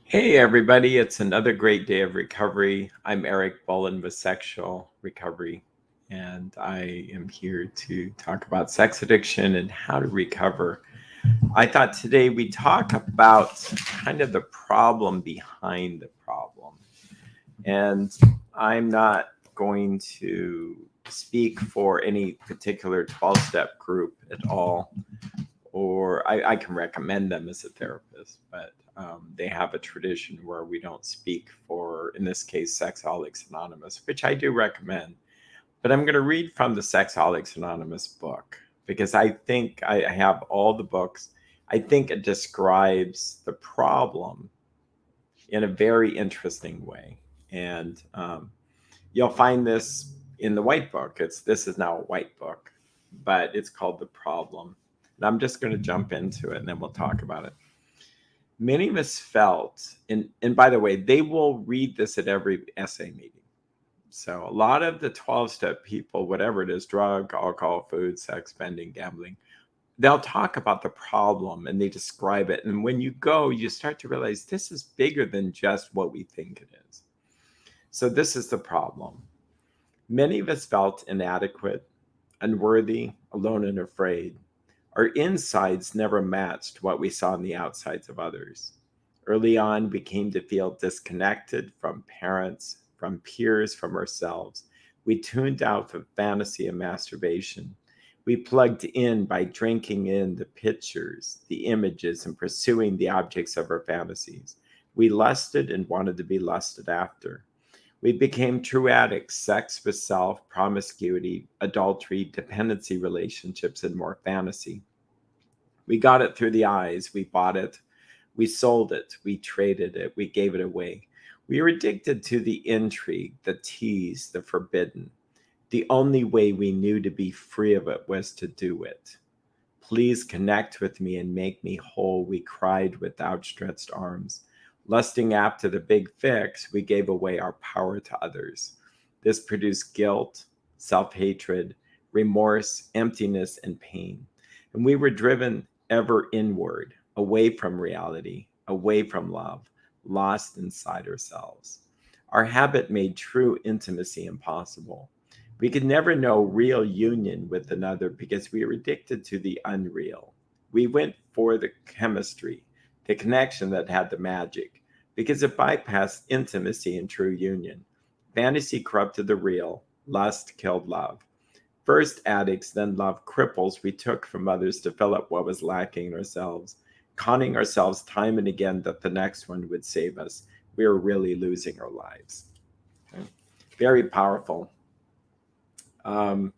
Hey, everybody, it's another great day of recovery. I'm Eric Bolin with Sexual Recovery, and I am here to talk about sex addiction and how to recover. I thought today we talk about kind of the problem behind the problem. And I'm not going to speak for any particular 12 step group at all, or I can recommend them as a therapist, but they have a tradition where we don't speak for, in this case, Sexaholics Anonymous, which I do recommend. But I'm going to read from the Sexaholics Anonymous book because I think I have all the books. I think it describes the problem in a very interesting way. And you'll find this in the white book. This is now a white book, but it's called The Problem. And I'm just going to jump into it and then we'll talk about it. Many of us felt, and by the way, they will read this at every essay meeting. So a lot of the 12 step people, whatever it is, drug, alcohol, food, sex, spending, gambling, they'll talk about the problem and they describe it. And when you go, you start to realize this is bigger than just what we think it is. So this is the problem. Many of us felt inadequate, unworthy, alone, and afraid. Our insides never matched what we saw on the outsides of others. Early on, we came to feel disconnected from parents, from peers, from ourselves. We tuned out for fantasy and masturbation. We plugged in by drinking in the pictures, the images, and pursuing the objects of our fantasies. We lusted and wanted to be lusted after. We became true addicts, sex with self, promiscuity, adultery, dependency relationships, and more fantasy. We got it through the eyes. We bought it. We sold it. We traded it. We gave it away. We were addicted to the intrigue, the tease, the forbidden. The only way we knew to be free of it was to do it. Please connect with me and make me whole, we cried with outstretched arms. Lusting after the big fix, we gave away our power to others. This produced guilt, self hatred, remorse, emptiness, and pain. And we were driven ever inward, away from reality, away from love, lost inside ourselves. Our habit made true intimacy impossible. We could never know real union with another because we were addicted to the unreal. We went for the chemistry, the connection that had the magic, because it bypassed intimacy and true union. Fantasy corrupted the real, lust killed love. First addicts, then love cripples we took from others to fill up what was lacking in ourselves, conning ourselves time and again that the next one would save us. We were really losing our lives. Okay? Very powerful. Um,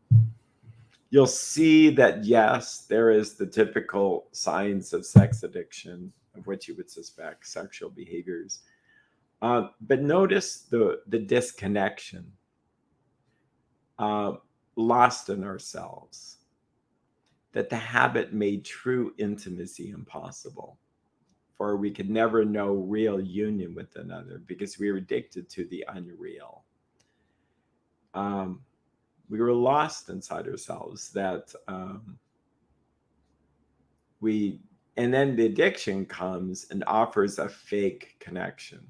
you'll see that, yes, there is the typical signs of sex addiction, of which you would suspect sexual behaviors. But notice the disconnection, uh, lost in ourselves, that the habit made true intimacy impossible. For we could never know real union with another because we were addicted to the unreal. Um, we were lost inside ourselves that we and then the addiction comes and offers a fake connection,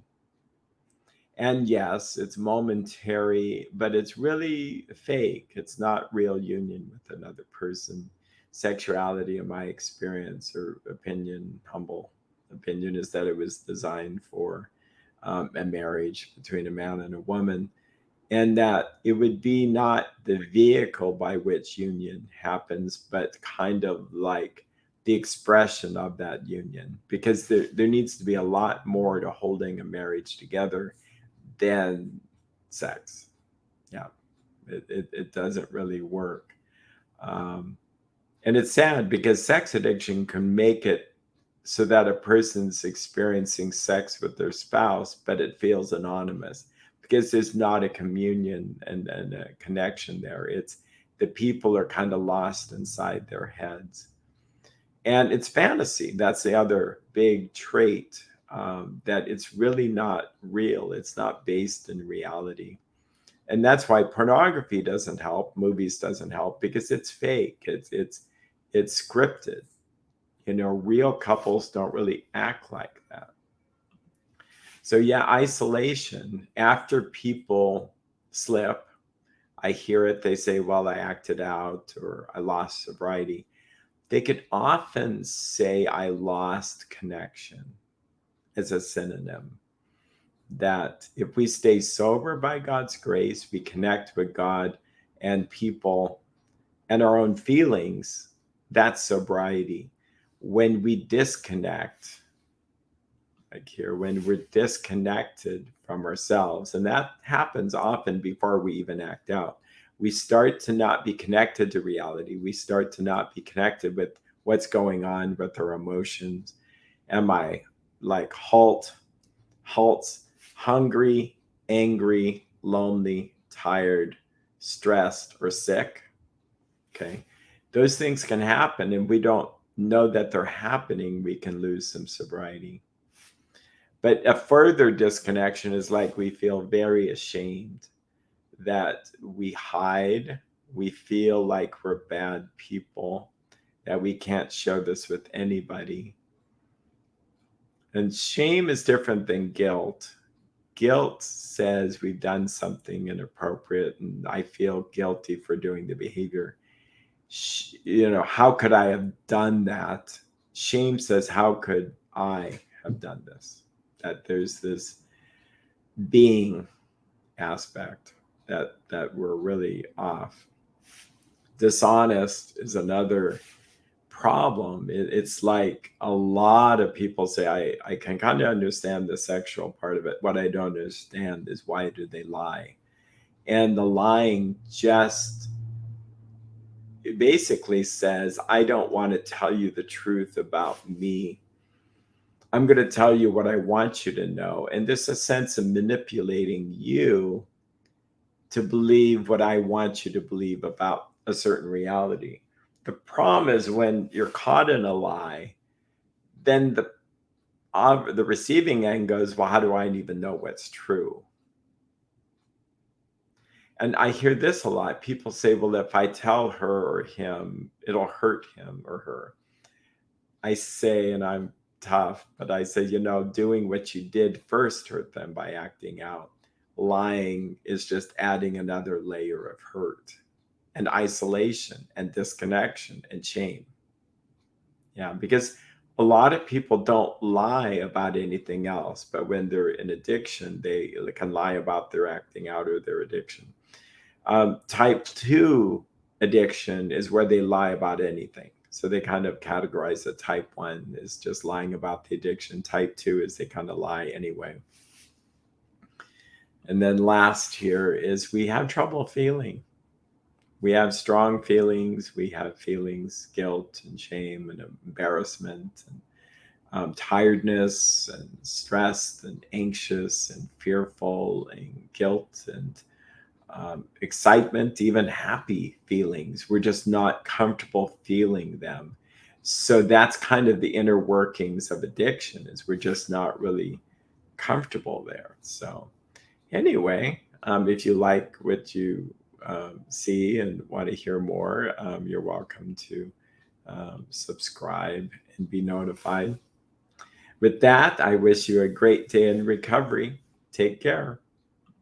and yes, it's momentary, but it's really fake. It's not real union with another person. Sexuality, in my experience or opinion, humble opinion, is that it was designed for a marriage between a man and a woman, and that it would be not the vehicle by which union happens, but kind of like the expression of that union, because there needs to be a lot more to holding a marriage together than sex. Yeah, it doesn't really work. Um, and it's sad because sex addiction can make it so that a person's experiencing sex with their spouse, but it feels anonymous because there's not a communion and a connection there. It's the people are kind of lost inside their heads. And it's fantasy. That's the other big trait, that it's really not real. It's not based in reality. And that's why pornography doesn't help, movies doesn't help, because it's fake. It's scripted. Real couples don't really act like that. So yeah, isolation. After people slip, I hear it, they say, well, I acted out or I lost sobriety. They could often say, I lost connection as a synonym. That if we stay sober by God's grace, we connect with God and people and our own feelings, that's sobriety. When we disconnect, like here, when we're disconnected from ourselves, and that happens often before we even act out, we start to not be connected to reality. We start to not be connected with what's going on with our emotions. Am I like halts, hungry, angry, lonely, tired, stressed, or sick? Okay. Those things can happen, and we don't know that they're happening. We can lose some sobriety. But a further disconnection is like we feel very ashamed, that we hide. We feel like we're bad people, that we can't share this with anybody. And shame is different than guilt. Guilt says we've done something inappropriate and I feel guilty for doing the behavior. How could I have done that? Shame says, how could I have done this? That there's this being aspect that we're really off. Dishonest is another problem. It's like a lot of people say, I can kind of understand the sexual part of it. What I don't understand is, why do they lie? And the lying just basically says, I don't want to tell you the truth about me. I'm going to tell you what I want you to know. And there's a sense of manipulating you to believe what I want you to believe about a certain reality. The problem is when you're caught in a lie, then the receiving end goes, well, how do I even know what's true? And I hear this a lot. People say, well, if I tell her or him, it'll hurt him or her. I say, and I'm tough, but I say, doing what you did first hurt them by acting out. Lying is just adding another layer of hurt and isolation and disconnection and shame. Yeah, because a lot of people don't lie about anything else, but when they're in addiction, they can lie about their acting out or their addiction. Type 2 addiction is where they lie about anything. So they kind of categorize that type 1 is just lying about the addiction. Type 2 is they kind of lie anyway. And then last here is we have trouble feeling. We have strong feelings. We have feelings, guilt and shame and embarrassment and tiredness and stressed and anxious and fearful and guilt and excitement, even happy feelings. We're just not comfortable feeling them. So that's kind of the inner workings of addiction, is we're just not really comfortable there. So anyway, if you like what you see and want to hear more, you're welcome to subscribe and be notified. With that, I wish you a great day in recovery. Take care.